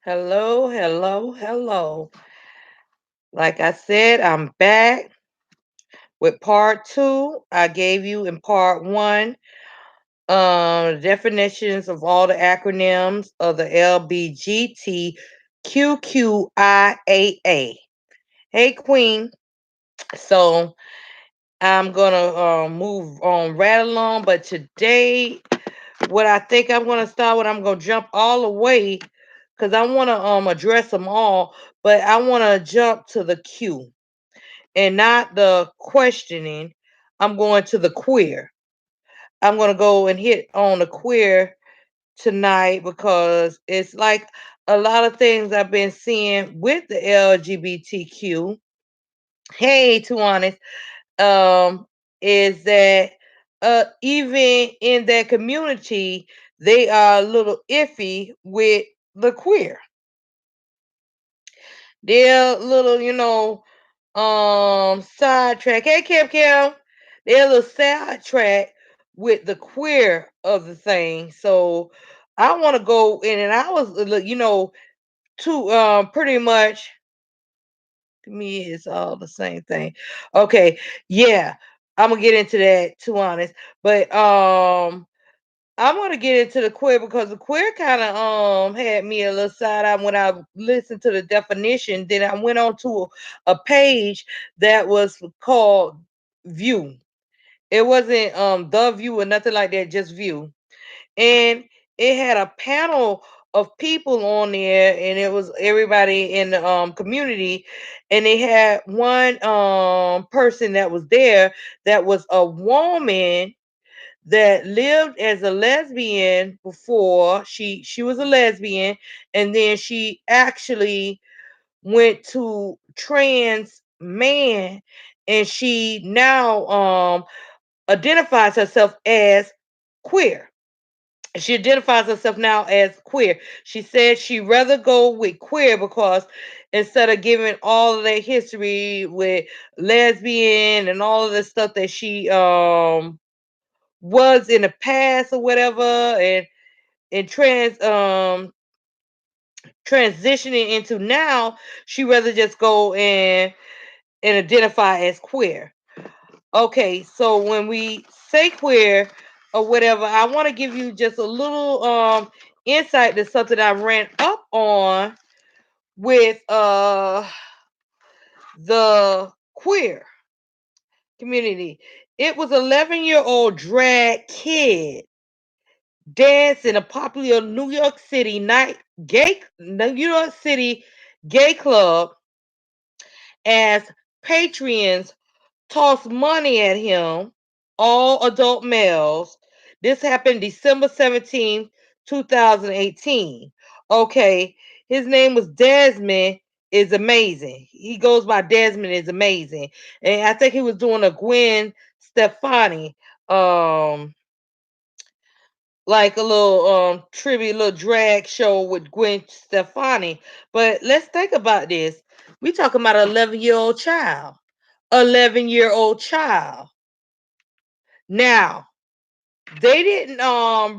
Hello, hello, hello. Like I said, I'm back with part two. I gave you in part one definitions of all the acronyms of the LBGTQQIAA. Hey, Queen. So I'm gonna move on right along, but today, what I think I'm gonna start with, I'm gonna jump all the way because I want to address them all, but I want to jump to the Q and not the questioning. I'm going to the queer. I'm going to go and hit on the queer tonight because it's like a lot of things I've been seeing with the LGBTQ. Hey, to honest, um, is that even in that community, they are a little iffy with the queer. They're a little, sidetrack. Hey, Kim. They're a little sidetrack with the queer of the thing. So I want to go in, and I was, to pretty much to me it's all the same thing. Okay, yeah, I'm gonna get into that. To honest, but I want to get into the queer because the queer kind of had me a little side eye when I listened to the definition. Then I went on to a page that was called View. It wasn't the View or nothing like that, just View. And it had a panel of people on there, and it was everybody in the community. And they had one person that was there that was a woman that lived as a lesbian before. She was a lesbian, and then she actually went to trans man, and she now identifies herself as queer. She identifies herself now as queer. She said she'd rather go with queer because instead of giving all of that history with lesbian and all of the stuff that she was in the past or whatever, and transitioning into now, she rather just go and identify as queer. Okay, so when we say queer or whatever, I want to give you just a little insight to something I ran up on with the queer community. It was 11-year-old drag kid dance in a popular New York City gay club as patrons tossed money at him, all adult males. This happened December 17th, 2018. Okay, his name was Desmond is amazing. He goes by Desmond is amazing. And I think he was doing a Gwen Stefani like a little tribute, little drag show with Gwen Stefani. But let's think about this. We talking about an 11-year-old child. 11-year-old child. Now, they didn't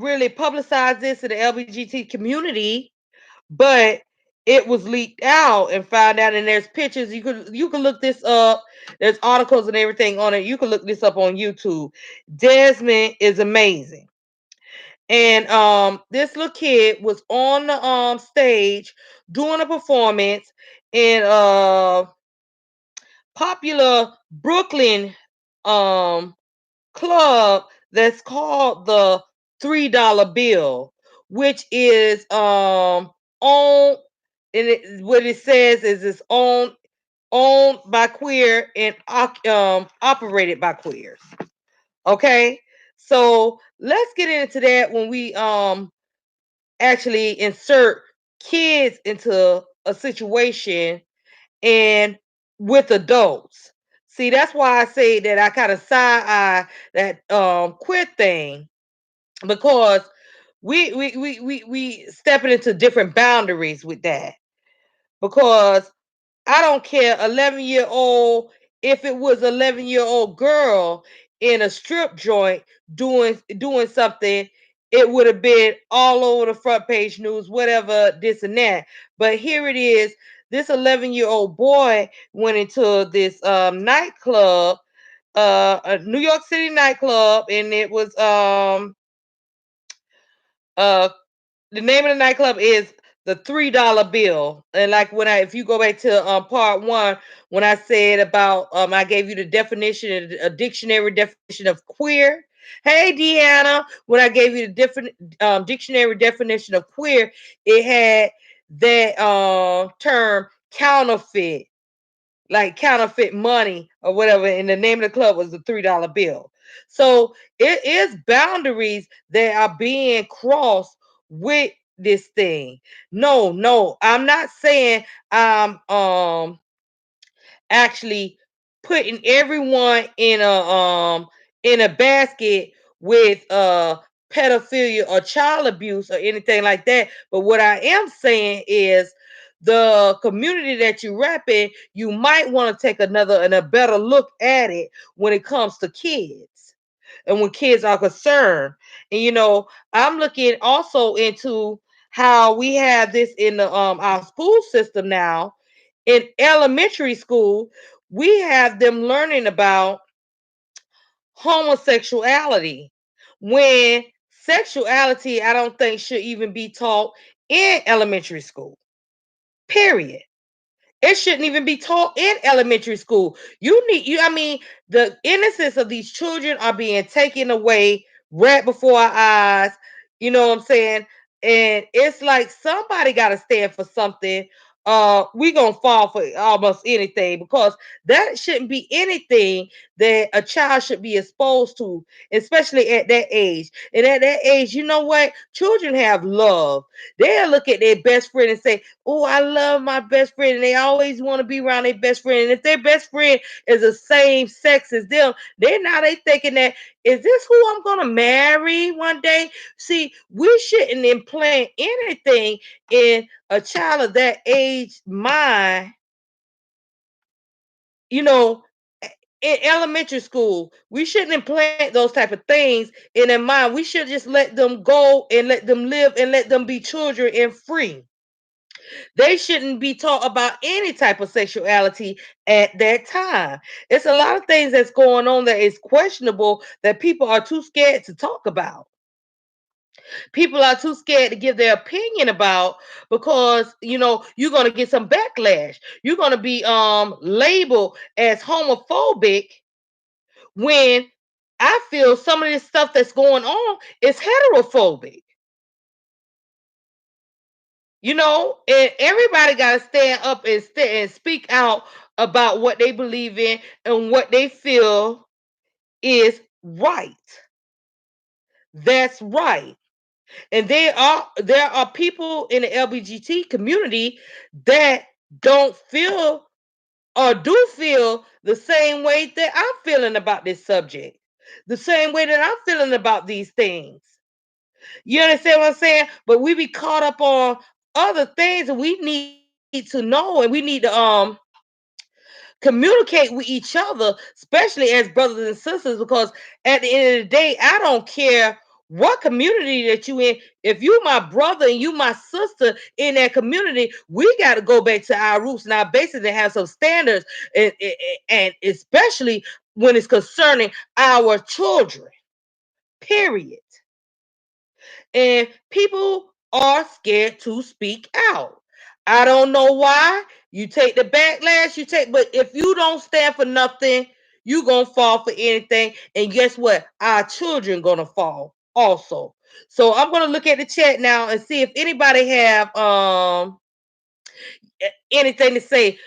really publicize this in the LGBT community, but it was leaked out and found out, and there's pictures. You can look this up. There's articles and everything on it. You can look this up on YouTube. Desmond is amazing. And this little kid was on the stage doing a performance in popular Brooklyn um club that's called the $3 bill, which is owned, and what it says is it's owned by queer and operated by queers. Okay, so let's get into that when we actually insert kids into a situation and with adults. See, that's why I say that I kind of side eye that queer thing, because we stepping into different boundaries with that. Because I don't care, 11-year-old, if it was 11-year-old girl in a strip joint doing something, it would have been all over the front page news, whatever, this and that. But here it is. This 11-year-old boy went into this nightclub, a New York City nightclub, and it was uh the name of the nightclub is the $3 bill. And like if you go back to part one, when I said about I gave you the definition, a dictionary definition of queer. Hey Deanna, when I gave you the different dictionary definition of queer, it had that term counterfeit, like counterfeit money or whatever. And the name of the club was the $3 bill. So it is boundaries that are being crossed with this thing. No, I'm not saying I'm actually putting everyone in a basket with pedophilia or child abuse or anything like that. But what I am saying is the community that you rep in, you might want to take another and a better look at it when it comes to kids and when kids are concerned. And I'm looking also into how we have this in the our school system now. In elementary school, we have them learning about homosexuality, when sexuality, I don't think, should even be taught in elementary school. Period. It shouldn't even be taught in elementary school. I mean, the innocence of these children are being taken away right before our eyes. You know what I'm saying? And it's like somebody got to stand for something. We gonna fall for almost anything, because that shouldn't be anything that a child should be exposed to, especially at that age. And at that age, you know what? Children have love. They'll look at their best friend and say, "Oh, I love my best friend," and they always want to be around their best friend. And if their best friend is the same sex as them, they thinking that, is this who I'm gonna marry one day? See, we shouldn't implant anything in a child of that age mind, you know, in elementary school. We shouldn't implant those type of things in their mind. We should just let them go and let them live and let them be children and free. They shouldn't be taught about any type of sexuality at that time. It's a lot of things that's going on that is questionable that people are too scared to talk about. People are too scared to give their opinion about, because you're going to get some backlash. You're going to be labeled as homophobic, when I feel some of this stuff that's going on is heterophobic. And everybody got to stand up and speak out about what they believe in and what they feel is right. That's right. And there are people in the LBGT community that don't feel or do feel the same way that I'm feeling about this subject, the same way that I'm feeling about these things. You understand what I'm saying? But we be caught up on other things, and we need to know, and we need to communicate with each other, especially as brothers and sisters, because at the end of the day, I don't care what community that you in. If you my brother and you my sister in that community, we got to go back to our roots and our bases and have some standards, and especially when it's concerning our children. Period. And people are scared to speak out. I don't know why. You take the backlash, but if you don't stand for nothing, you gonna fall for anything. And guess what? Our children gonna fall also. So I'm gonna look at the chat now and see if anybody have anything to say.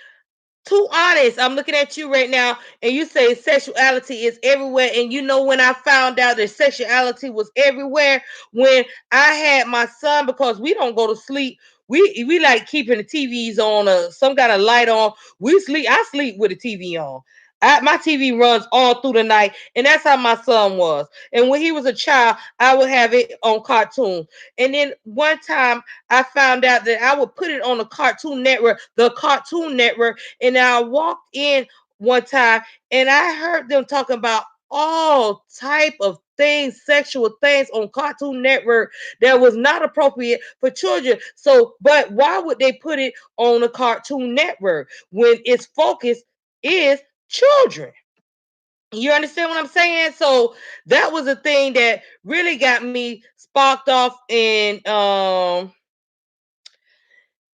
Too honest, I'm looking at you right now, and you say sexuality is everywhere. And when I found out that sexuality was everywhere, when I had my son, because we don't go to sleep. We like keeping the TVs on, some kind of light on. I sleep with the TV on. My TV runs all through the night, and that's how my son was. And when he was a child, I would have it on cartoon. And then one time, I found out that I would put it on the Cartoon Network, and I walked in one time and I heard them talking about all type of things, sexual things on Cartoon Network that was not appropriate for children. So, but why would they put it on a Cartoon Network when its focus is children? You understand what I'm saying? So that was a thing that really got me sparked off in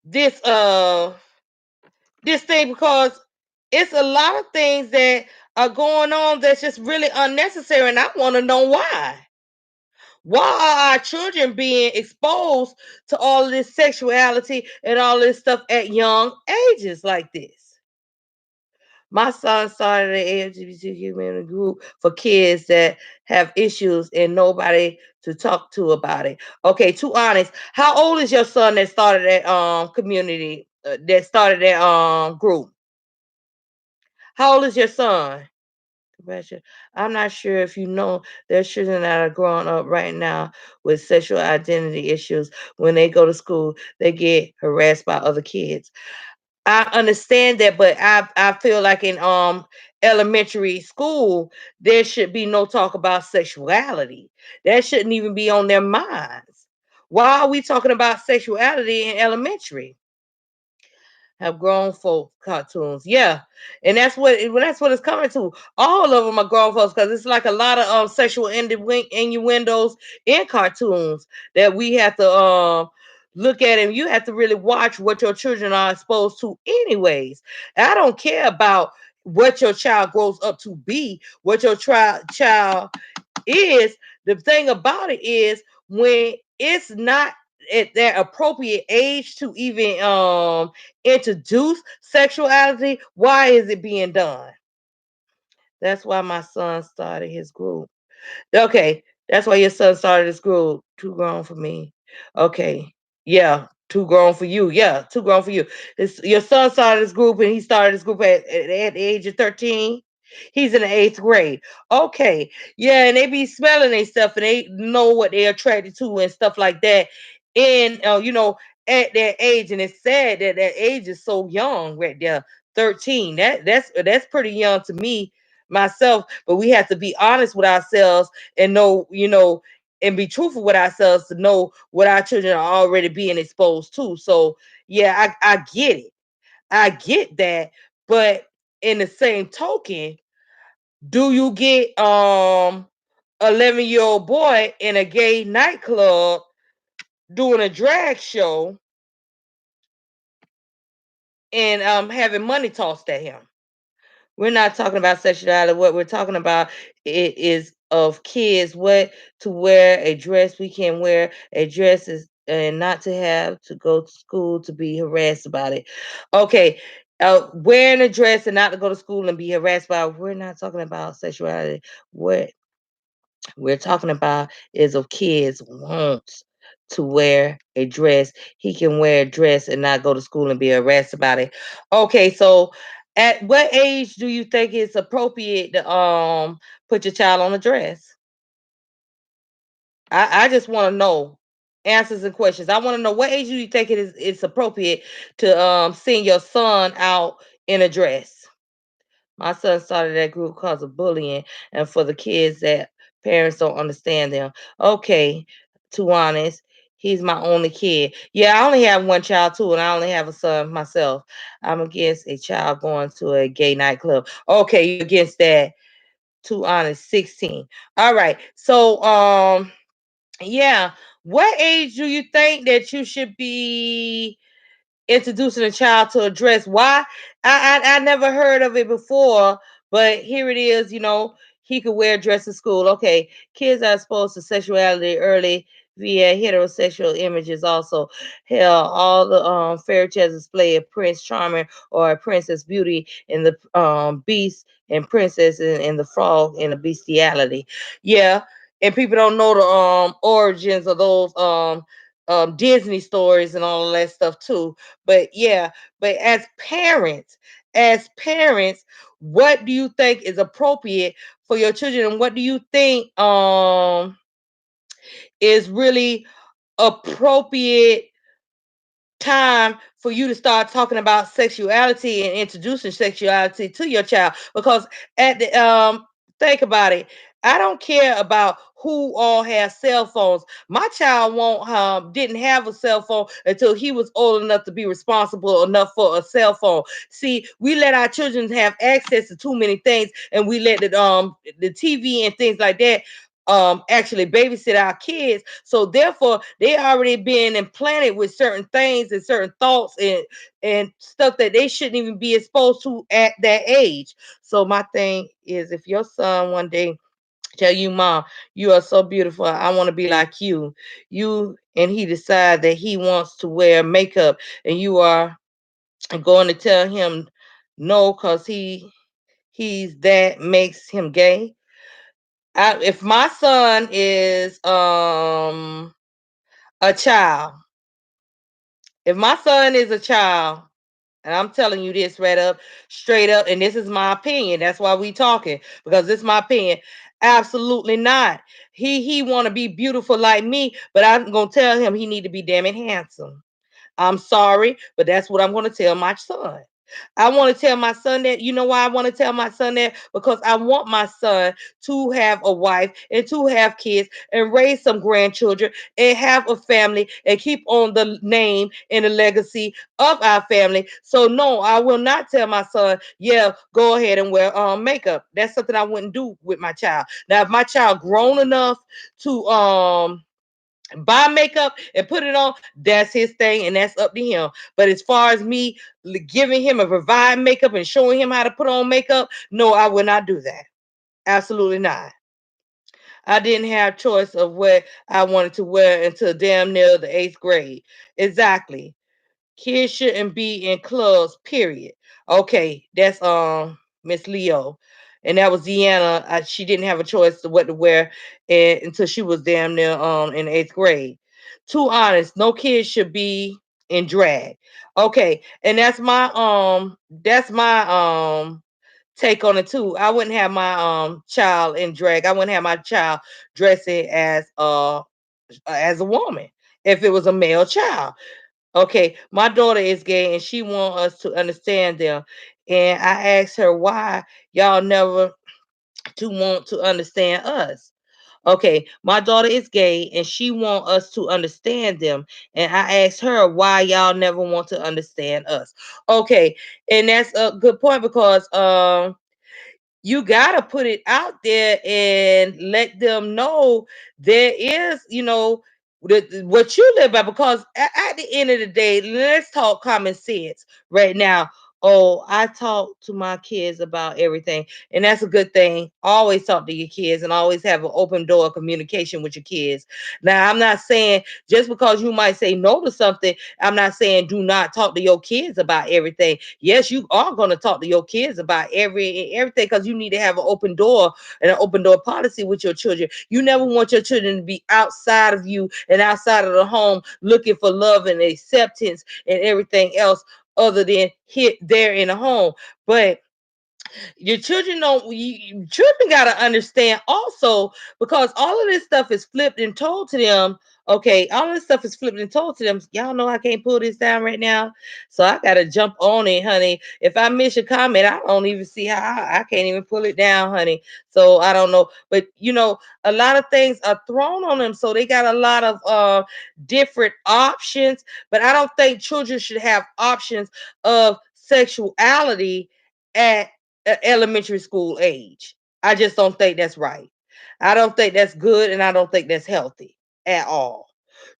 this this thing, because it's a lot of things that are going on that's just really unnecessary, and I want to know why. Why are our children being exposed to all of this sexuality and all this stuff at young ages like this? My son started an LGBTQ community group for kids that have issues and nobody to talk to about it. Okay, too honest. How old is your son that started that community that started that group? How old is your son? Sebastian, I'm not sure if you know there's children that are growing up right now with sexual identity issues. When they go to school, they get harassed by other kids. I understand that, but I feel like in elementary school there should be no talk about sexuality. That shouldn't even be on their minds. Why are we talking about sexuality in elementary? Have grown folk cartoons. Yeah, and that's what it's coming to. All of them are grown folks because it's like a lot of sexual innuendos in cartoons that we have to look at, and you have to really watch what your children are exposed to. Anyways, I don't care about what your child grows up to be, what your child is. The thing about it is when it's not at that appropriate age to even introduce sexuality, why is it being done? That's why my son started his group. Okay, that's why your son started his group. Too grown for me. Okay, yeah, too grown for you. Yeah, too grown for you. Your son started his group, and he started his group at the age of 13. He's in the eighth grade. Okay, yeah, and they be smelling their stuff, and they know what they're attracted to and stuff like that. And at that age, and it's sad that that age is so young, right there, 13. That's pretty young to me myself, but we have to be honest with ourselves and know, and be truthful with ourselves to know what our children are already being exposed to. So yeah, I get it. I get that. But in the same token, do you get 11-year-old boy in a gay nightclub doing a drag show and having money tossed at him? We're not talking about sexuality. What we're talking about is of kids what to wear a dress. We can wear a dress and not to have to go to school to be harassed about it. Okay, wearing a dress and not to go to school and be harassed about it. We're not talking about sexuality. What we're talking about is of kids wants to wear a dress. He can wear a dress and not go to school and be harassed about it. Okay, so at what age do you think it's appropriate to put your child on a dress? I just want to know answers and questions. I want to know what age do you think it's appropriate to send your son out in a dress? My son started that group because of bullying and for the kids that parents don't understand them. Okay, to honest, he's my only kid. Yeah, I only have one child too, and I only have a son myself. I'm against a child going to a gay nightclub. Okay, you against that? Too honest, 16. All right. So yeah, what age do you think that you should be introducing a child to a dress? Why? I never heard of it before, but here it is. He could wear a dress to school. Okay, kids are exposed to sexuality early via heterosexual images. Also, hell, all the fairy tales display a prince charming or a princess beauty in the beast and princess and the frog in the bestiality. Yeah, and people don't know the origins of those Disney stories and all of that stuff too. But yeah, but as parents, what do you think is appropriate for your children, and what do you think is really appropriate time for you to start talking about sexuality and introducing sexuality to your child? Because at the think about it. I don't care about who all has cell phones. My child won't didn't have a cell phone until he was old enough to be responsible enough for a cell phone. See, we let our children have access to too many things, and we let the TV and things like that actually babysit our kids. So therefore they already been implanted with certain things and certain thoughts and stuff that they shouldn't even be exposed to at that age. So my thing is, if your son one day tell you, Mom, you are so beautiful, I want to be like you and he decide that he wants to wear makeup, and you are going to tell him no because he's that makes him gay. If my son is a child, if my son is a child, and I'm telling you this right up, straight up, and this is my opinion. That's why we talking, because this is my opinion. Absolutely not. He want to be beautiful like me, but I'm gonna tell him he need to be damn it handsome. I'm sorry, but that's what I'm gonna tell my son. I want to tell my son that. You know why I want to tell my son that? Because I want my son to have a wife and to have kids and raise some grandchildren and have a family and keep on the name and the legacy of our family. So no, I will not tell my son, yeah, go ahead and wear makeup. That's something I wouldn't do with my child. Now, if my child grown enough to buy makeup and put it on, that's his thing and that's up to him. But as far as me giving him a provide makeup and showing him how to put on makeup, no, I will not do that. Absolutely not. I didn't have choice of what I wanted to wear until damn near the 8th grade. Exactly. Kids shouldn't be in clubs, period. Okay, that's Miss Leo. And that was Deanna. She didn't have a choice of what to wear until she was damn near in 8th grade. Too honest, no kid should be in drag. Okay, and that's my take on it too. I wouldn't have my child in drag. I wouldn't have my child dressing as a woman if it was a male child. Okay, my daughter is gay and she want us to understand them. And I asked her why y'all never to want to understand us. Okay, my daughter is gay and she want us to understand them. And I asked her why y'all never want to understand us. Okay, and that's a good point because you gotta put it out there and let them know there is, what you live by. Because at the end of the day, let's talk common sense right now. Oh, I talk to my kids about everything, and that's a good thing. Always talk to your kids and always have an open door of communication with your kids. Now, I'm not saying just because you might say no to something, I'm not saying do not talk to your kids about everything. Yes, you are going to talk to your kids about everything because you need to have an open door and an open door policy with your children. You never want your children to be outside of you and outside of the home looking for love and acceptance and everything else other than hit there in the home. But your children don't children got to understand also, because all of this stuff is flipped and told to them. Okay, all of this stuff is flipped and told to them. Y'all know I can't pull this down right now, so I gotta jump on it, honey. If I miss your comment, I don't even see how I can't even pull it down, honey. So I don't know, but a lot of things are thrown on them, so they got a lot of different options. But I don't think children should have options of sexuality at elementary school age. I just don't think that's right. I don't think that's good, and I don't think that's healthy at all.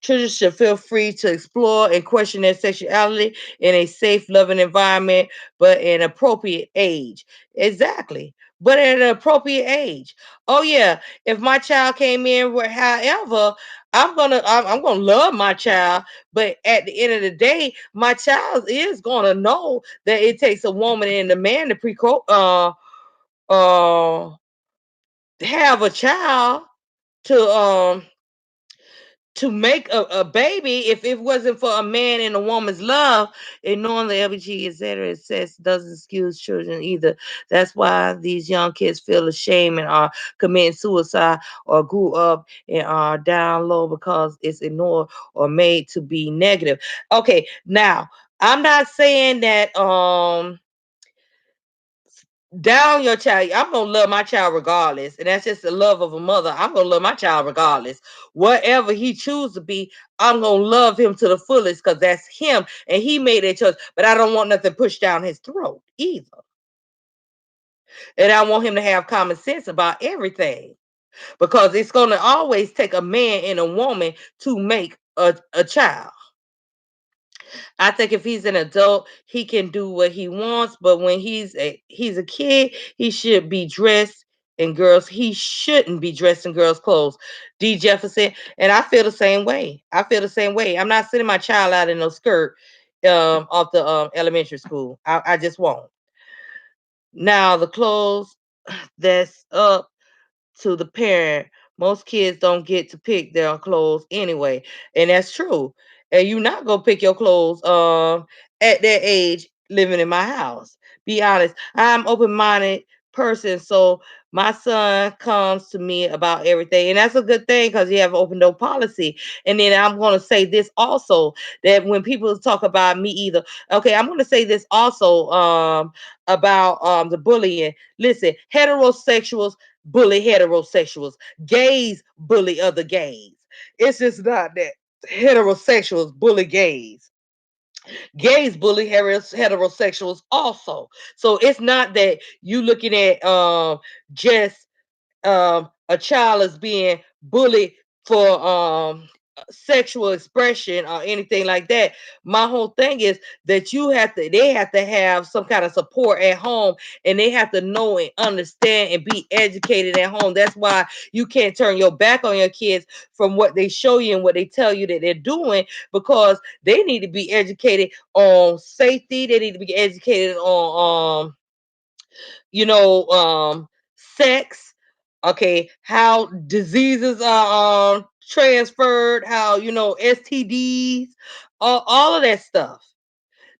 Children should feel free to explore and question their sexuality in a safe, loving environment, but in appropriate age. Exactly. But at an appropriate age. Oh yeah. If my child came in where, however, I'm gonna love my child, but at the end of the day, my child is gonna know that it takes a woman and a man to uh have a child to make a baby. If it wasn't for a man and a woman's love, ignoring the LBG, etc., it says doesn't excuse children either. That's why these young kids feel ashamed and are committing suicide or grew up and are down low because it's ignored or made to be negative. Okay, now I'm not saying that down your child. I'm gonna love my child regardless, and that's just the love of a mother. I'm gonna love my child regardless. Whatever he chooses to be, I'm gonna love him to the fullest because that's him, and he made that choice. But I don't want nothing pushed down his throat either, and I want him to have common sense about everything because it's gonna always take a man and a woman to make a child. I think if he's an adult, he can do what he wants, but when he's a kid, he should be dressed in girls. He shouldn't be dressed in girls' clothes. D. Jefferson, and I feel the same way. I feel the same way. I'm not sending my child out in no skirt off the elementary school. I just won't. Now the clothes that's up to the parent. Most kids don't get to pick their clothes anyway, and that's true. And you're not gonna pick your clothes at that age living in my house. Be honest. I'm open-minded person, so my son comes to me about everything, and that's a good thing because you have open door policy. And then I'm gonna say this also that when people talk about me either, okay, I'm gonna say this also about the bullying. Listen, heterosexuals bully heterosexuals. Gays bully other gays. It's just not that heterosexuals bully gays. Gays bully heterosexuals also. So it's not that you looking at just a child is being bullied for sexual expression or anything like that. My whole thing is that they have to have some kind of support at home, and they have to know and understand and be educated at home. That's why you can't turn your back on your kids from what they show you and what they tell you that they're doing, because they need to be educated on safety. They need to be educated on sex, okay, how diseases are transferred, how STDs, all of that stuff.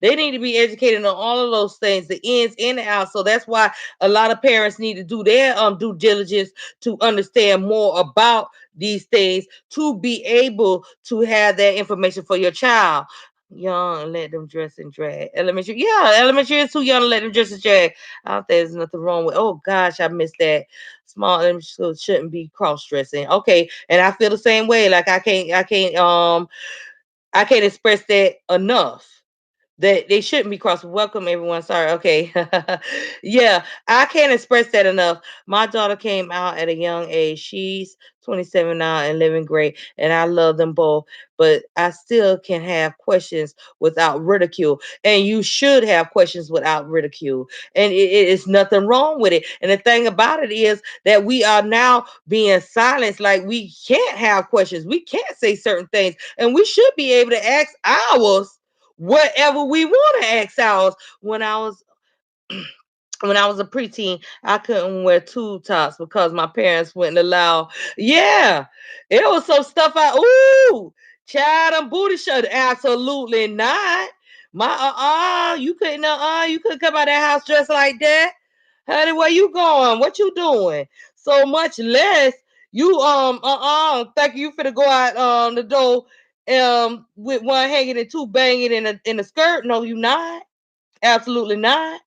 They need to be educated on all of those things, the ins and the outs. So that's why a lot of parents need to do their due diligence to understand more about these things to be able to have that information for your child. Young, let them dress in drag. Elementary, yeah, elementary is too young to let them dress in drag. I don't think there's nothing wrong with. Oh gosh, I missed that. Small elementary school shouldn't be cross dressing. Okay, and I feel the same way. Like I can't express that enough that they shouldn't be cross. Welcome everyone. Sorry. Okay. Yeah, I can't express that enough. My daughter came out at a young age. She's 27 now and living great, and I love them both. But I still can have questions without ridicule, and you should have questions without ridicule. And it is nothing wrong with it. And the thing about it is that we are now being silenced. Like we can't have questions. We can't say certain things, and we should be able to ask ours whatever we want to ask ours. When I was when I was a preteen, I couldn't wear tube tops because my parents wouldn't allow. Yeah, it was some stuff. Child, I'm booty shirt. Absolutely not. My you couldn't come out of that house dressed like that. Honey, where you going? What you doing? So much less you thank you for to go out the door with one hanging and two banging in a skirt. No, you not. Absolutely not.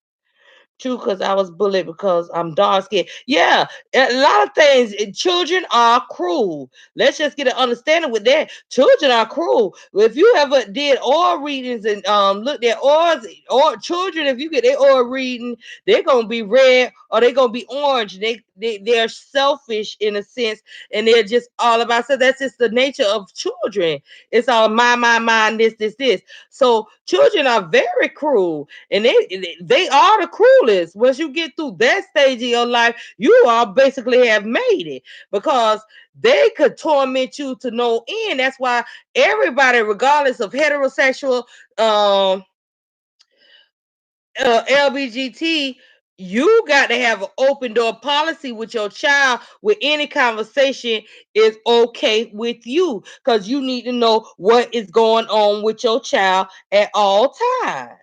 True, because I was bullied because I'm dark skinned. Yeah, a lot of things. Children are cruel. Let's just get an understanding with that. Children are cruel. If you ever did oral readings and looked at orals, or children, if you get their oral reading, they're gonna be red or they're gonna be orange. They're selfish in a sense, and they're just all about. So that's just the nature of children. It's all my, this. So children are very cruel, and they are the cruelest. Once you get through that stage of your life, you all basically have made it, because they could torment you to no end. That's why everybody, regardless of heterosexual, um LBGT, you got to have an open door policy with your child. With any conversation is okay with you, because you need to know what is going on with your child at all times.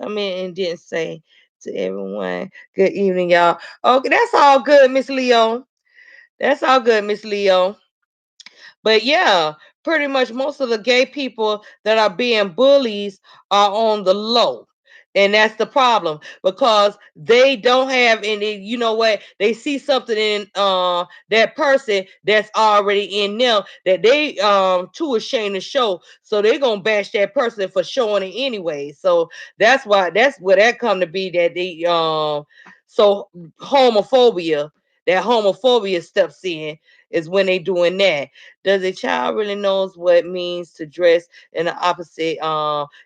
Come in and didn't say to everyone, good evening, y'all. Okay, that's all good, Miss Leo. That's all good, Miss Leo. But yeah, pretty much most of the gay people that are being bullies are on the low. And that's the problem, because they don't have any, you know what, they see something in that person that's already in them that they too ashamed to show, so they're gonna bash that person for showing it anyway. So that's where that come to be, that they so homophobia, that homophobia steps in, is when they doing that. Does a child really knows what it means to dress in the opposite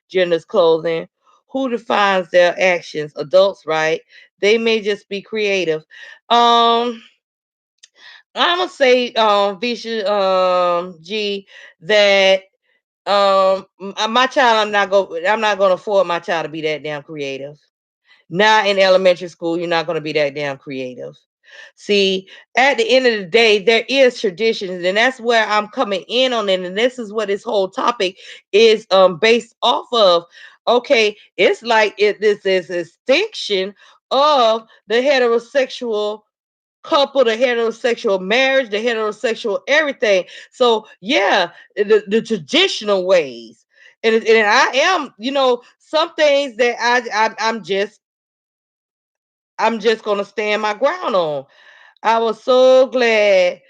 gender's clothing? Who defines their actions? Adults, right? They may just be creative. I'm gonna say, Visha, G, that my child, I'm not gonna afford my child to be that damn creative. Not in elementary school, you're not going to be that damn creative. See, at the end of the day, there is traditions, and that's where I'm coming in on it. And this is what this whole topic is based off of. Okay, it's like this is extinction of the heterosexual couple, the heterosexual marriage, the heterosexual everything. So yeah, the traditional ways. And I am, some things that I'm just gonna stand my ground on. I was so glad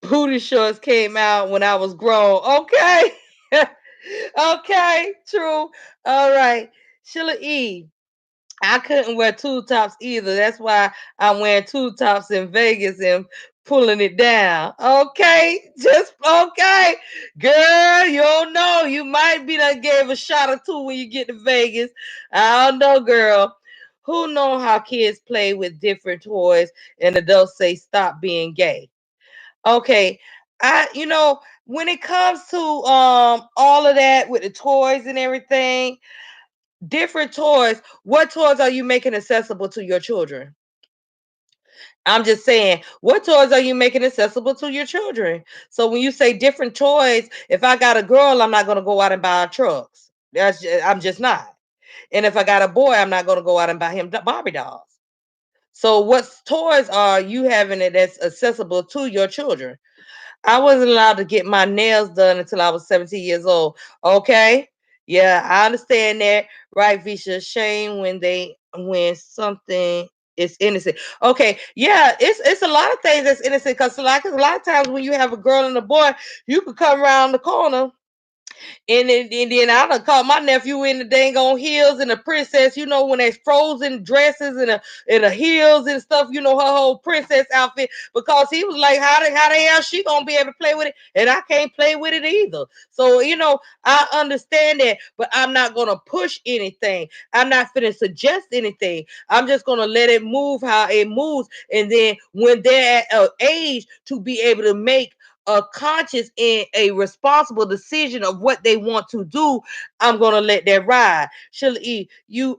booty shorts came out when I was grown. Okay. Okay, true. All right. Sheila E. I couldn't wear tube tops either. That's why I'm wearing tube tops in Vegas and pulling it down. Okay, just okay, girl. You don't know. You might be done gave a shot or two when you get to Vegas. I don't know, girl. Who know how kids play with different toys and adults say stop being gay? Okay, when it comes to all of that with the toys and everything, different toys. What toys are you making accessible to your children? I'm just saying, what toys are you making accessible to your children? So when you say different toys, if I got a girl, I'm not going to go out and buy trucks. I'm just not. And if I got a boy, I'm not going to go out and buy him Barbie dolls. So what toys are you having that's accessible to your children? I wasn't allowed to get my nails done until I was 17 years old. Okay. Yeah, I understand that. Right, Visha. Shame when something is innocent. Okay, yeah, it's a lot of things that's innocent, because like a lot of times when you have a girl and a boy, you could come around the corner, and then I done caught my nephew in the dang on heels and the princess, when they frozen dresses and the heels and stuff, her whole princess outfit, because he was like, how the hell she gonna be able to play with it? And I can't play with it either. So, I understand that, but I'm not gonna push anything. I'm not gonna suggest anything. I'm just gonna let it move how it moves. And then when they're at an age to be able to make a conscious and a responsible decision of what they want to do, I'm gonna let that ride. Sheila E, you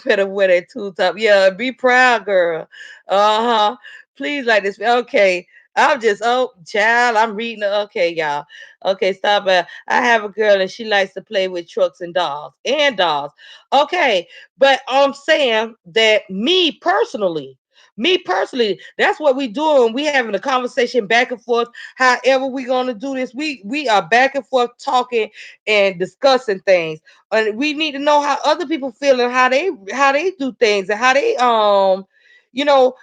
better wear that tube top. Yeah, be proud, girl. Uh-huh. Please like this. Okay. I'm just child. I'm reading. Okay, y'all. Okay, stop. I have a girl and she likes to play with trucks and dolls. Okay, but I'm saying that me personally, that's what we doing. We having a conversation back and forth. However, we gonna do this, we are back and forth talking and discussing things, and we need to know how other people feel and how they do things, and how they you know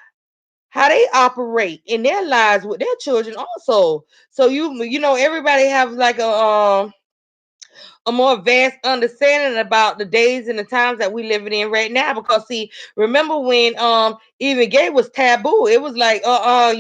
how they operate in their lives with their children also. So everybody have like a more vast understanding about the days and the times that we living in right now. Because see, remember when even gay was taboo? It was like such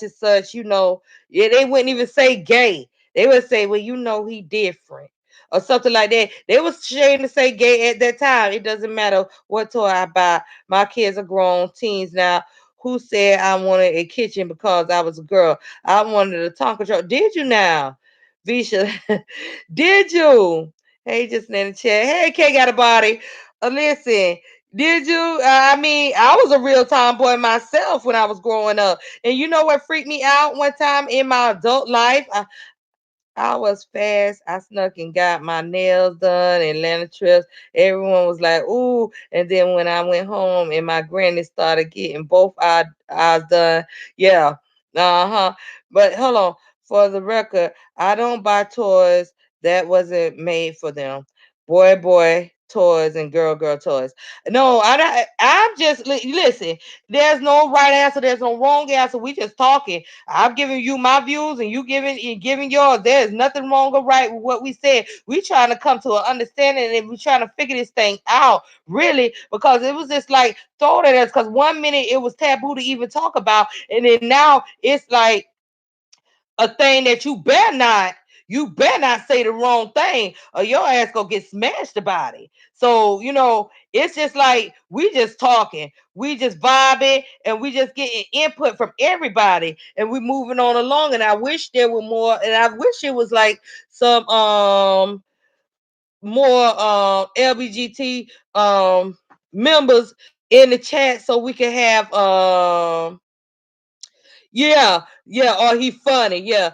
and such, yeah, they wouldn't even say gay. They would say, well, he different or something like that. They was ashamed to say gay at that time. It doesn't matter what toy I buy. My kids are grown teens now. Who said I wanted a kitchen because I was a girl? I wanted a Tonka truck. Did you now? Visha, did you? Hey, just in the chat. Hey, K got a body. Listen, did you? I mean, I was a real tomboy myself when I was growing up. And you know what freaked me out one time in my adult life? I was fast. I snuck and got my nails done, Atlanta trips. Everyone was like, ooh. And then when I went home and my granny started getting both eyes done, yeah. Uh-huh. But hold on. For the record, I don't buy toys that wasn't made for them. boy toys and girl toys. No, I don't. I'm just listen. There's no right answer. There's no wrong answer. We just talking. I'm giving you my views, and you giving yours. There's nothing wrong or right with what we said. We trying to come to an understanding, and we trying to figure this thing out, really, because it was just like thrown at us. Because 1 minute it was taboo to even talk about, and then now it's like a thing that you better not say the wrong thing or your ass gonna get smashed about it. So, it's just like we just talking, we just vibing, and we just getting input from everybody, and we moving on along. And I wish there were more, and I wish it was like some more LBGT members in the chat so we can have yeah, yeah, or he funny, yeah.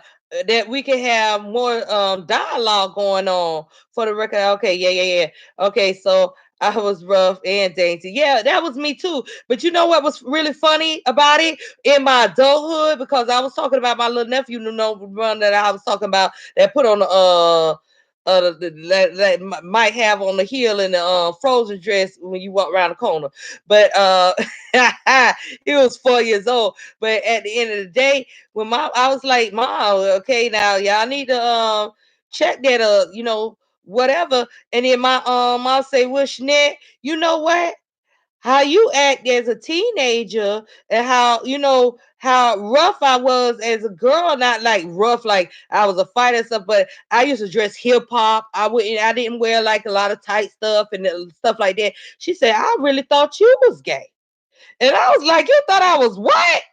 That we can have more dialogue going on for the record. Okay, yeah, yeah, yeah. Okay, so I was rough and dainty. Yeah, that was me too. But you know what was really funny about it in my adulthood? Because I was talking about my little nephew, one that I was talking about that put on the that might have on the heel in the frozen dress when you walk around the corner. But he was 4 years old. But at the end of the day, when I was like, Mom, okay, now y'all need to check that whatever. And then my mom say, well, Nett, you know what? How you act as a teenager and how rough I was as a girl, not like rough like I was a fighter and stuff, but I used to dress hip hop. I didn't wear like a lot of tight stuff and stuff like that. She said, I really thought you was gay. And I was like, you thought I was what?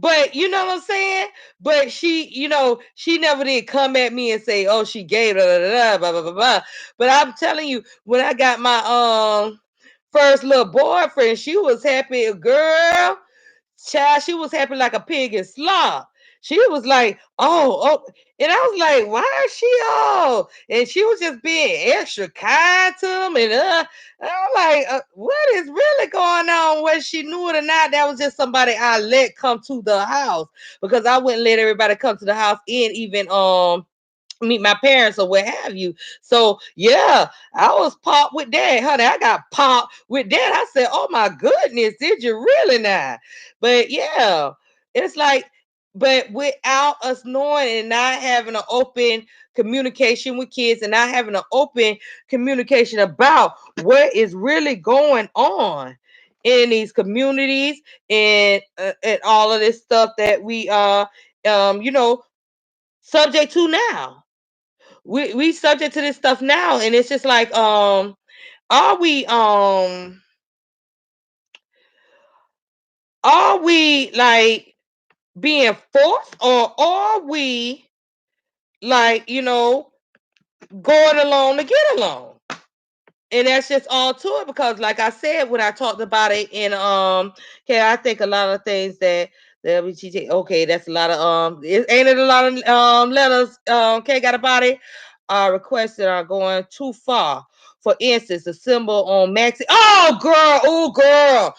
But you know what I'm saying? But she never did come at me and say, oh, she gay, blah, blah, blah, blah, blah, blah, blah. But I'm telling you, when I got my first little boyfriend, she was happy, girl. Child, she was happy like a pig in slop. She was like, oh, and I was like, why is she oh? And she was just being extra kind to him, and I'm like, what is really going on? Whether she knew it or not, that was just somebody I let come to the house because I wouldn't let everybody come to the house and even meet my parents or what have you. So yeah, I was popped with that, honey. I got popped with that. I said, "Oh my goodness, did you really not?" But yeah, it's like, but without us knowing and not having an open communication with kids and not having an open communication about what is really going on in these communities and all of this stuff that we you know subject to now. We subject to this stuff now, and it's just like are we um are we like being forced, or are we like going along to get along? And that's just all to it, because like I said when I talked about it in okay, I think a lot of things that the LBGT, okay, that's a lot of ain't it a lot of letters okay got about it, requests that are going too far. For instance, a symbol on Maxi. Oh girl,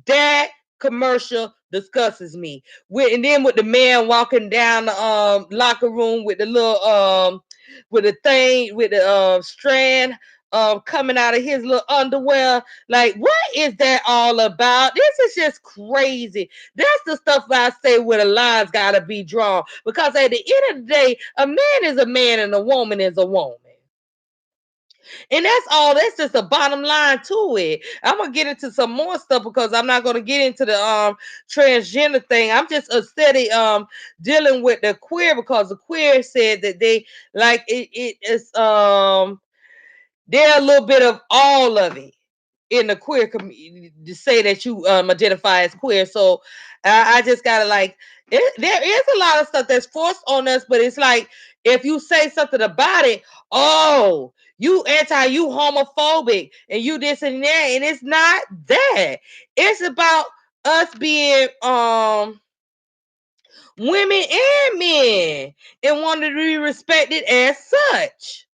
that commercial disgustes me. And then with the man walking down the locker room with the little with the thing with the strand coming out of his little underwear. Like, what is that all about? This is just crazy. That's the stuff I say where the lines gotta be drawn. Because at the end of the day, a man is a man and a woman is a woman. And that's all. That's just the bottom line to it. I'm gonna get into some more stuff because I'm not gonna get into the transgender thing. I'm just a steady dealing with the queer, because the queer said that they like it is there a little bit of all of it in the queer community to say that you identify as queer. So I just gotta like there is a lot of stuff that's forced on us, but it's like if you say something about it, oh, you homophobic and you this and that, and it's not that. It's about us being women and men and wanting to be respected as such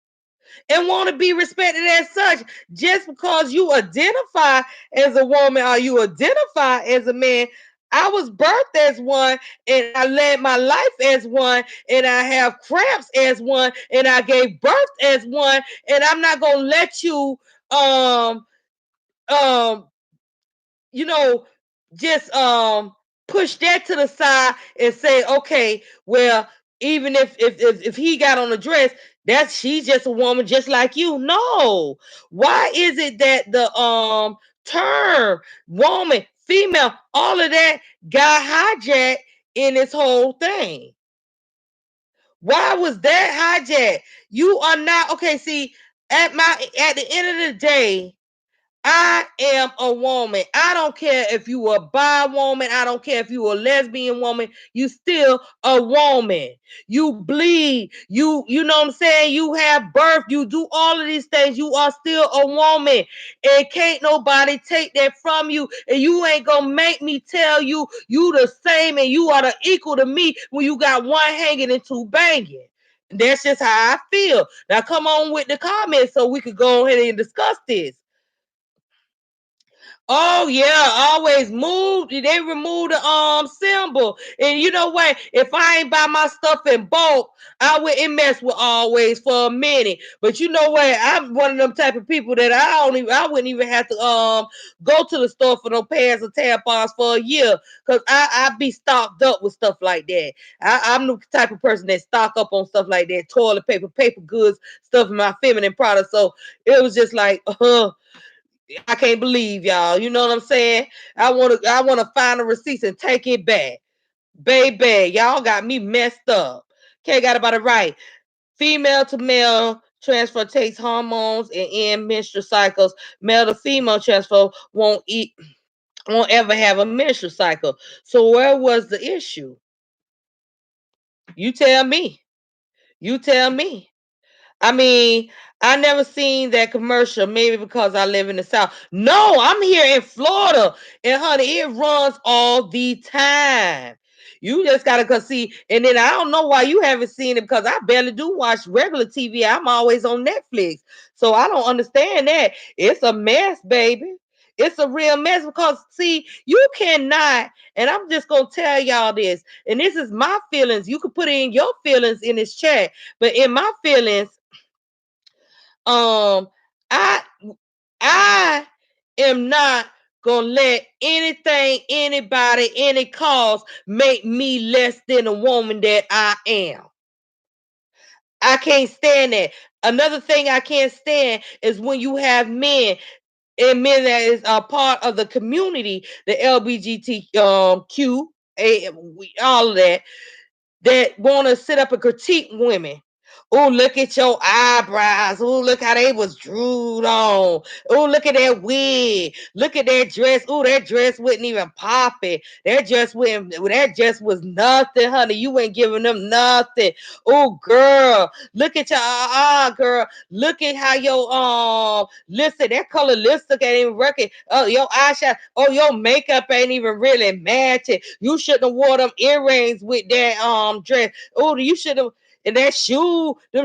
and want to be respected as such. Just because you identify as a woman or you identify as a man, I was birthed as one, and I led my life as one, and I have cramps as one, and I gave birth as one, and I'm not gonna let you um um you know, just push that to the side and say, okay, well, even if he got on a dress, that's she's just a woman just like you. No. Why is it that the term woman, female, all of that got hijacked in this whole thing? Why was that hijacked? You are not okay. See, at the end of the day, I am a woman. I don't care if you a bi woman. I don't care if you a lesbian woman. You still a woman. You bleed. You know what I'm saying? You have birth. You do all of these things. You are still a woman. And can't nobody take that from you. And you ain't gonna make me tell you you the same and you are the equal to me when you got one hanging and two banging. That's just how I feel. Now come on with the comments so we could go ahead and discuss this. Oh yeah, always moved. They removed the symbol. And you know what? If I ain't buy my stuff in bulk, I wouldn't mess with always for a minute. But you know what? I'm one of them type of people that I wouldn't even have to go to the store for no pads or tampons for a year. Cause I be stocked up with stuff like that. I'm the type of person that stock up on stuff like that, toilet paper, paper goods, stuff in my feminine products. So it was just like, I can't believe y'all. You know what I'm saying? I wanna find the receipts and take it back. Baby, y'all got me messed up. Okay, got about it right. Female to male transfer takes hormones and end menstrual cycles. Male to female transfer won't ever have a menstrual cycle. So where was the issue? You tell me. You tell me. I mean, I never seen that commercial, maybe because I live in the South. No, I'm here in Florida. And honey, it runs all the time. You just gotta go see. And then I don't know why you haven't seen it because I barely do watch regular TV. I'm always on Netflix. So I don't understand that. It's a mess, baby. It's a real mess because see, you cannot, and I'm just gonna tell y'all this, and this is my feelings. You can put in your feelings in this chat, but in my feelings, um, I I am not gonna let anything, anybody, any cause make me less than a woman that I am. I can't stand that. Another thing I can't stand is when you have men and men that is a part of the community, the LBGTQ, all of that want to sit up and critique women. Oh, look at your eyebrows. Oh, look how they was drewed on. Oh, look at that wig. Look at that dress. Oh, that dress wasn't even popping. That dress was nothing, honey. You ain't giving them nothing. Oh, girl. Look at your girl. Look at how your lipstick, that color lipstick ain't even working. Oh, your eyeshadow. Oh, your makeup ain't even really matching. You shouldn't have wore them earrings with that dress. Oh, you should have. And them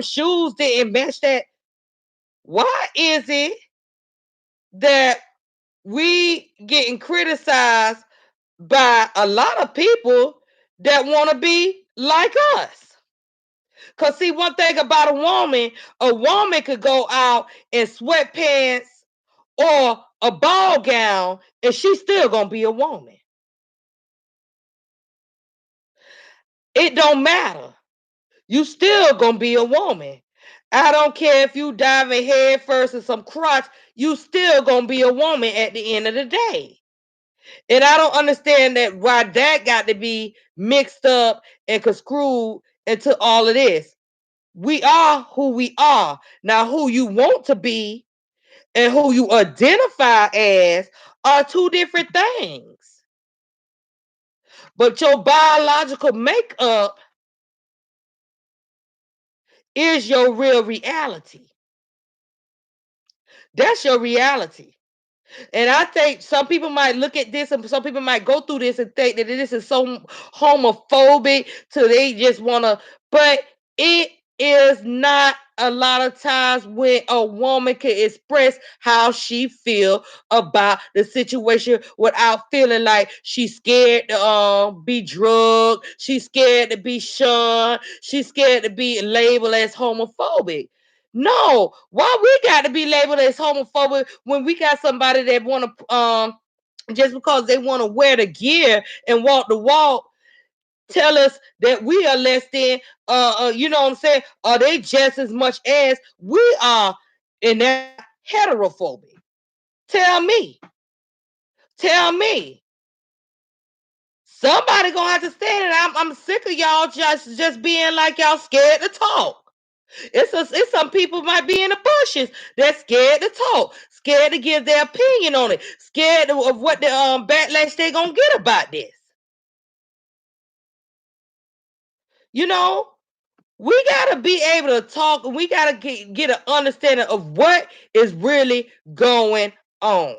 shoes didn't match that. Why is it that we getting criticized by a lot of people that want to be like us? Because see, one thing about a woman could go out in sweatpants or a ball gown and she's still going to be a woman. It don't matter. You still gonna be a woman. I don't care if you diving head first in some crotch, you still gonna be a woman at the end of the day. And I don't understand that why that got to be mixed up and construed into all of this. We are who we are. Now, who you want to be and who you identify as are two different things. But your biological makeup is your real reality. That's your reality. And I think some people might look at this and some people might go through this and think that this is so homophobic to they just want to, but it is not a lot of times when a woman can express how she feel about the situation without feeling like she's scared to be drugged, she's scared to be shunned, she's scared to be labeled as homophobic. No, why we got to be labeled as homophobic when we got somebody that want to just because they want to wear the gear and walk the walk, tell us that we are less than, you know what I'm saying? Are they just as much as we are? And that heterophobic. Tell me, tell me. Somebody gonna have to stand it. I'm sick of y'all just being like y'all scared to talk. It's some people might be in the bushes. They're scared to talk, scared to give their opinion on it, scared of what the backlash they gonna get about this. You know, we got to be able to talk, and we got to get an understanding of what is really going on.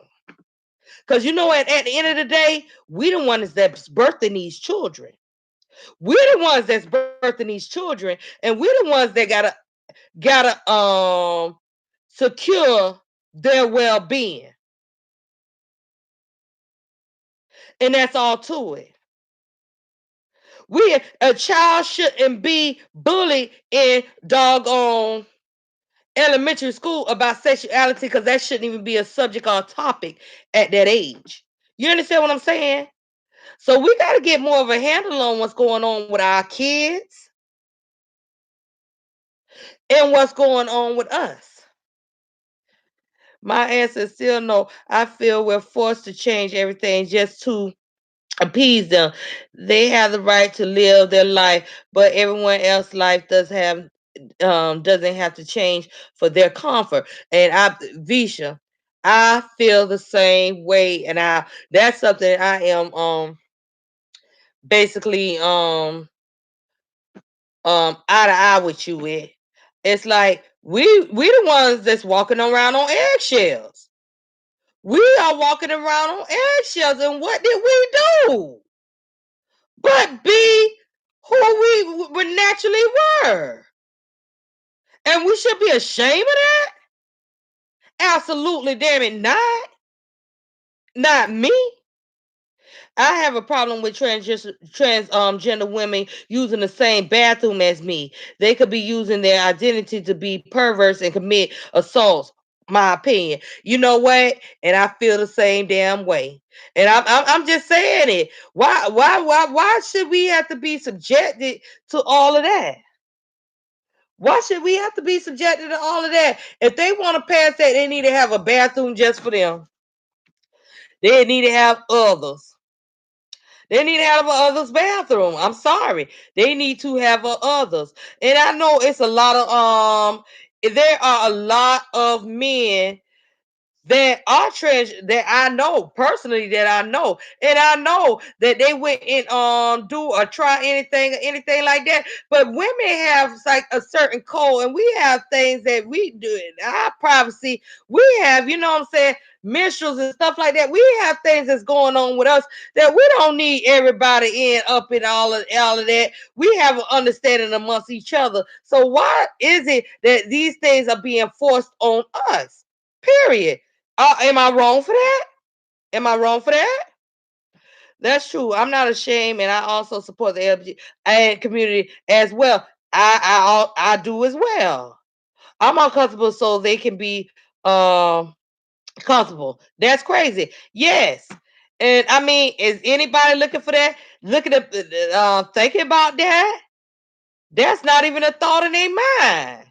Because you know, at the end of the day, we the ones that's birthing these children. We're the ones that's birthing these children, and we're the ones that gotta secure their well-being. And that's all to it. A child shouldn't be bullied in doggone elementary school about sexuality, because that shouldn't even be a subject or topic at that age. You understand what I'm saying? So we got to get more of a handle on what's going on with our kids and what's going on with us. My answer is still no. I feel we're forced to change everything just to appease them. They have the right to live their life, but everyone else's life doesn't have to change for their comfort. And Visha, I feel the same way, and that's something I am basically eye to eye with you with. It's like we the ones that's walking around on eggshells. We are walking around on eggshells, and what did we do? But be who we naturally were. And we should be ashamed of that? Absolutely, damn it, not. Not me. I have a problem with gender women using the same bathroom as me. They could be using their identity to be perverse and commit assaults. My opinion. You know what? And I feel the same damn way. And I'm just saying it. Why should we have to be subjected to all of that? Why should we have to be subjected to all of that? If they want to pass that, they need to have a bathroom just for them. They need to have others. They need to have a others bathroom. I'm sorry. They need to have a others. And I know it's a lot of there are a lot of men that are trans that I know personally, that I know, and I know that they went and do or try anything like that. But women have like a certain code, and we have things that we do in our privacy. We have, you know what I'm saying, menstruals and stuff like that. We have things that's going on with us that we don't need everybody in up in all of that. We have an understanding amongst each other. So why is it that these things are being forced on us? Period. Am I wrong for that? Am I wrong for that? That's true. I'm not ashamed, and I also support the LGBT community as well. I do as well. I'm uncomfortable so they can be comfortable. That's crazy. Yes. And I mean, is anybody looking for that? Looking at thinking about that? That's not even a thought in their mind.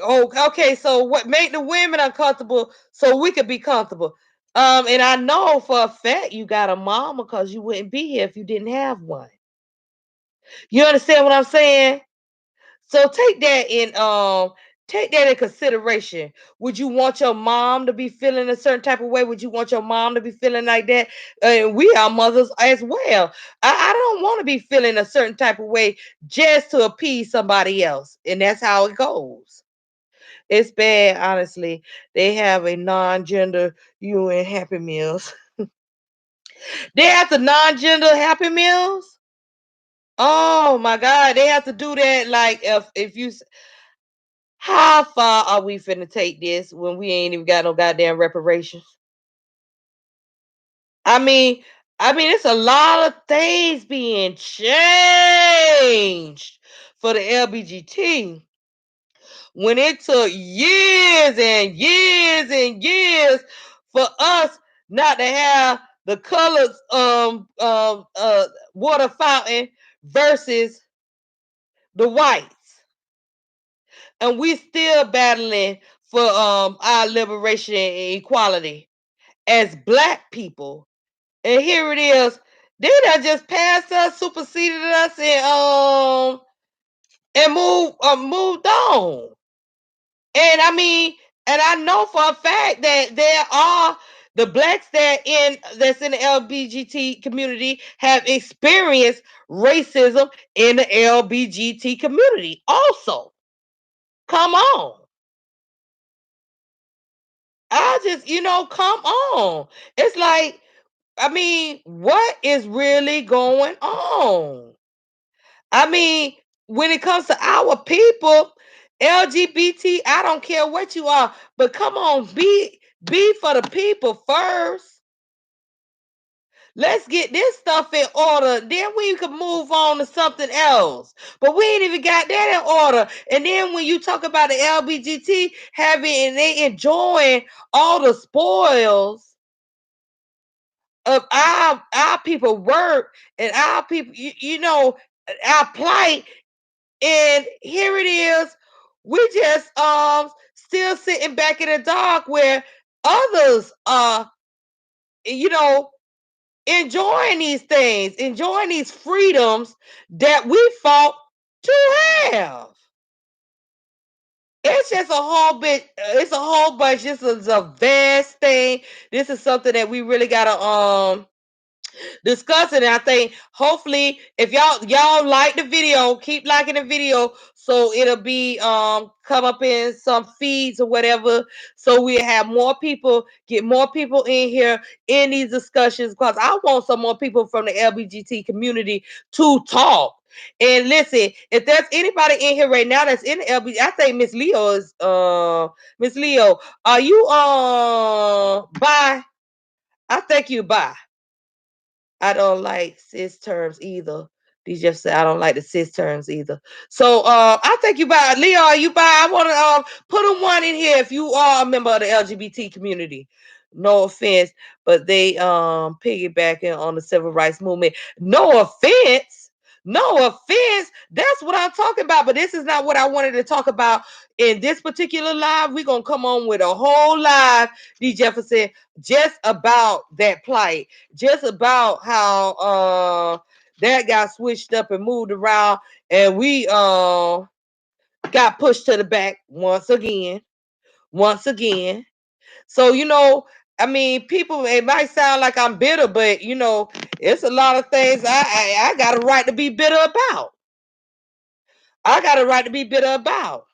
Oh, okay. So what make the women uncomfortable so we could be comfortable? And I know for a fact you got a mama, because you wouldn't be here if you didn't have one. You understand what I'm saying? So take that in consideration. Would you want your mom to be feeling a certain type of way? Would you want your mom to be feeling like that? And we are mothers as well. I don't want to be feeling a certain type of way just to appease somebody else. And that's how it goes. It's bad, honestly. They have a non-gender UN Happy Meals. They have the non-gender Happy Meals. Oh my God, they have to do that. Like if you, how far are we finna take this when we ain't even got no goddamn reparations? I mean, it's a lot of things being changed for the LBGT when it took years and years and years for us not to have the colors water fountain versus the whites, and we still battling for our liberation and equality as black people. And here it is. They done just passed us, superseded us, and moved on. And I mean, and I know for a fact that there are the blacks that's in the LBGT community have experienced racism in the LBGT community. Also, come on. I just, come on. It's like, I mean, what is really going on? I mean, when it comes to our people, LGBT, I don't care what you are, but come on, be for the people first. Let's get this stuff in order. Then we can move on to something else. But we ain't even got that in order. And then when you talk about the LBGT having and they enjoying all the spoils of our people work and our people, our plight. And here it is. We just still sitting back in the dark where others are, you know, enjoying these things, enjoying these freedoms that we fought to have. It's just a whole bit, it's a whole bunch. This is a vast thing. This is something that we really gotta discussing. And I think hopefully if y'all like the video, keep liking the video so it'll be come up in some feeds or whatever, so we have more people, get more people in here in these discussions, because I want some more people from the LBGT community to talk. And listen, if there's anybody in here right now that's in the LBG, I think Miss Leo is Miss Leo, are you bi? I think you bi. I don't like cis terms either. These just said I don't like the cis terms either. So I think you buy Leo, are you buy? I want to put a one in here if you are a member of the LGBT community. No offense, but they piggybacking on the civil rights movement. No offense. No offense. That's what I'm talking about. But this is not what I wanted to talk about in this particular live. We're gonna come on with a whole live, D Jefferson, just about that plight, just about how that got switched up and moved around, and we got pushed to the back once again. Once again. So, I mean, people, it might sound like I'm bitter, but it's a lot of things I got a right to be bitter about. I got a right to be bitter about.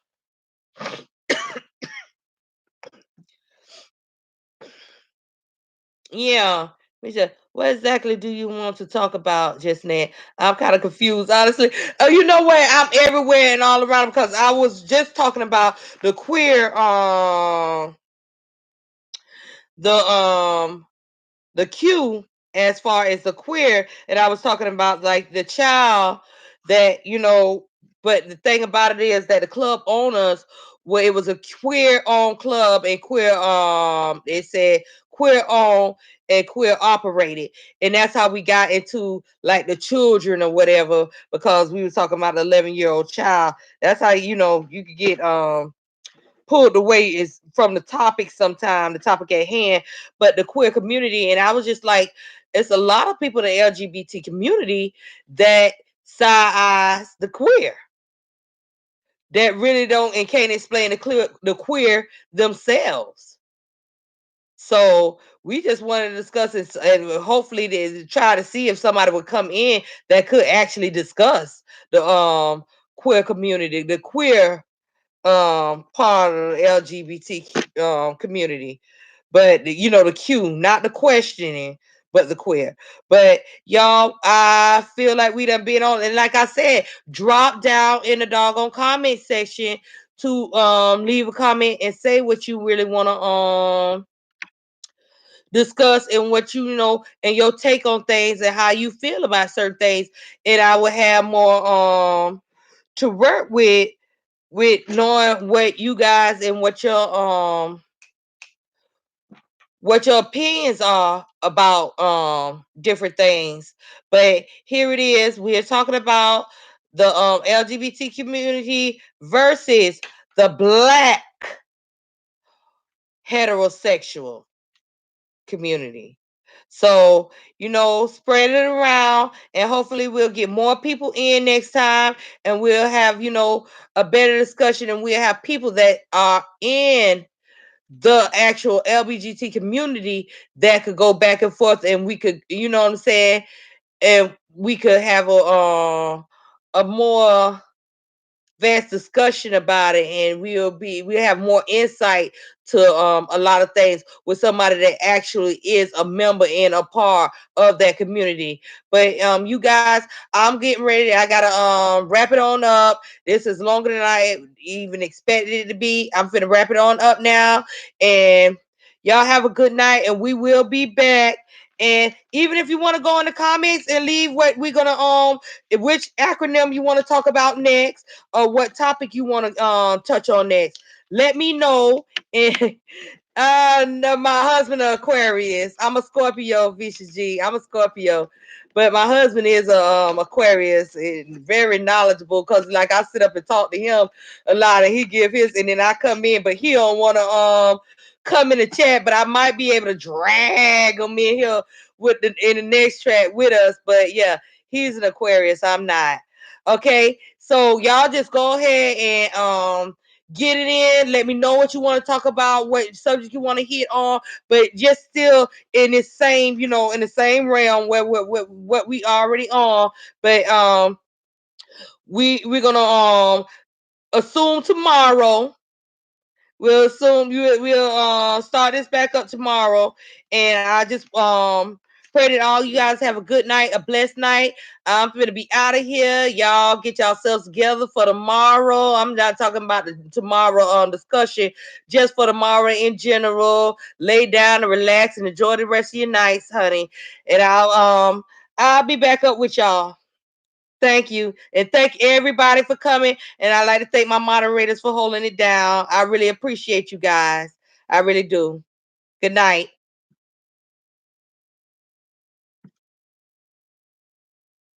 Yeah. What exactly do you want to talk about just now? I'm kind of confused, honestly. Oh, you know what? I'm everywhere and all around because I was just talking about the queer, the the Q, as far as the queer, and I was talking about like the child that but the thing about it is that the club owners, well, it was a queer owned club and queer it said queer owned and queer operated, and that's how we got into like the children or whatever, because we was talking about an 11-year-old child. That's how you could get pulled away is from the topic sometime, the topic at hand, but the queer community. And I was just like, it's a lot of people in the LGBT community that side eyes the queer, that really don't and can't explain the queer themselves. So we just wanted to discuss it, and hopefully to try to see if somebody would come in that could actually discuss the queer community, the queer part of the LGBT community. But the Q, not the questioning, but the queer. But y'all, I feel like we done been on, and like I said, drop down in the doggone comment section to leave a comment and say what you really want to discuss, and what you know, and your take on things, and how you feel about certain things, and I will have more to work with knowing what you guys and what your opinions are about different things. But here it is. We are talking about the LGBT community versus the black heterosexual community. So, spread it around, and hopefully we'll get more people in next time, and we'll have, a better discussion, and we'll have people that are in the actual LBGT community that could go back and forth, and we could, you know what I'm saying, and we could have a more vast discussion about it, and we'll have more insight to a lot of things with somebody that actually is a member and a part of that community. But you guys, I'm getting ready. I gotta wrap it on up. This is longer than I even expected it to be. I'm finna wrap it on up now, and y'all have a good night, and we will be back. And even if you want to go in the comments and leave what we're gonna which acronym you want to talk about next, or what topic you want to touch on next, let me know. And no, my husband an Aquarius. I'm a Scorpio, Vicious G. I'm a Scorpio. But my husband is a Aquarius, and very knowledgeable, because like I sit up and talk to him a lot, and he give his, and then I come in, but he don't want to come in the chat. But I might be able to drag him in here in the next track with us. But yeah, he's an Aquarius. I'm not. Okay, so y'all just go ahead and get it in. Let me know what you want to talk about, what subject you want to hit on, but just still in this same, in the same realm where what we already on. But we're gonna assume tomorrow. We'll assume we'll start this back up tomorrow, and I just pray that all you guys have a good night, a blessed night. I'm gonna be out of here. Y'all get yourselves together for tomorrow. I'm not talking about the tomorrow discussion, just for tomorrow in general. Lay down and relax and enjoy the rest of your nights, honey. And I'll be back up with y'all. Thank you. And thank everybody for coming. And I'd like to thank my moderators for holding it down. I really appreciate you guys. I really do. Good night.